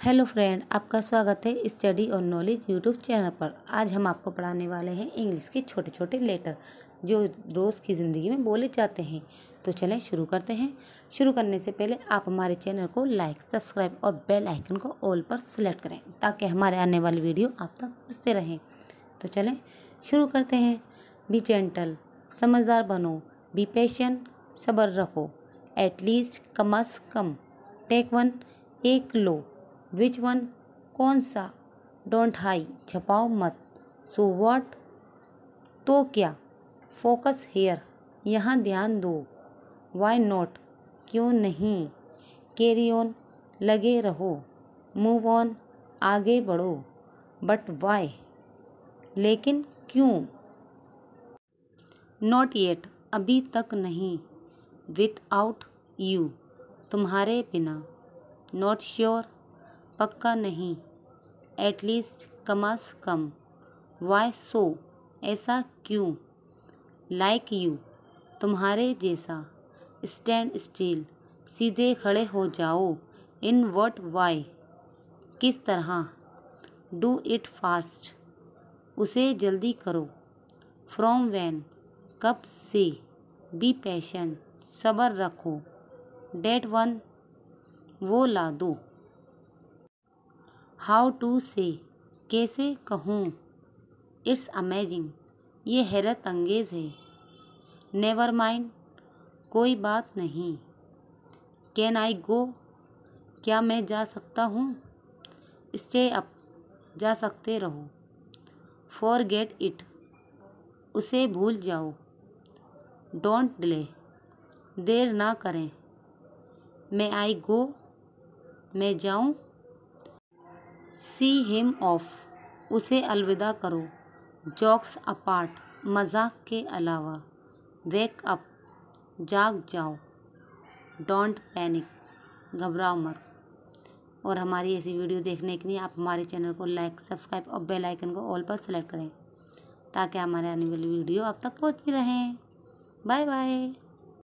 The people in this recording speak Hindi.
हेलो फ्रेंड, आपका स्वागत है स्टडी और नॉलेज यूट्यूब चैनल पर। आज हम आपको पढ़ाने वाले हैं इंग्लिश के छोटे छोटे लेटर जो रोज़ की ज़िंदगी में बोले जाते हैं। तो चलें शुरू करते हैं। शुरू करने से पहले आप हमारे चैनल को लाइक, सब्सक्राइब और बेल आइकन को ऑल पर सेलेक्ट करें ताकि हमारे आने वाली वीडियो आप तक पहुँचते रहें। तो चलें शुरू करते हैं। बी जेंटल, समझदार बनो। बी पेशेंट, सब्र रखो। एटलीस्ट, कम अज़ कम। टेक वन, एक लो। विच वन, कौन सा। डोंट हाई, छपाओ मत। सो व्हाट, तो क्या। फोकस हेयर, यहाँ ध्यान दो। वाई नॉट, क्यों नहीं। कैरी ऑन, लगे रहो। मूव ऑन, आगे बढ़ो। बट वाई, लेकिन क्यों। नॉट येट, अभी तक नहीं। विथआउट यू, तुम्हारे बिना। नॉट श्योर, पक्का नहीं। एटलीस्ट, कम अज़ कम। वाई सो, ऐसा क्यों। लाइक यू, तुम्हारे जैसा। स्टैंड स्टिल, सीधे खड़े हो जाओ। इन व्हाट वाई, किस तरह। डू इट फास्ट, उसे जल्दी करो। फ्रॉम व्हेन, कब से। बी पेशेंट, सब्र रखो। डेट वन, वो ला दो। हाउ टू से, कैसे कहूँ। इट्स अमेजिंग, ये हैरत अंगेज है। नेवर माइंड, कोई बात नहीं। कैन आई गो, क्या मैं जा सकता हूँ। स्टे अप, जा सकते रहो। फॉरगेट इट, उसे भूल जाओ। डोंट डिले, देर ना करें। मे आई गो, मैं जाऊँ। सी हिम ऑफ, उसे अलविदा करो। जोक्स अपार्ट, मजाक के अलावा। वेक अप, जाग जाओ। डोंट पैनिक, घबराओ मत। और हमारी ऐसी वीडियो देखने के लिए आप हमारे चैनल को लाइक, सब्सक्राइब और बेल आइकन को ऑल पर सेलेक्ट करें ताकि हमारे आने वाली वीडियो आप तक पहुंचती रहें। Bye bye.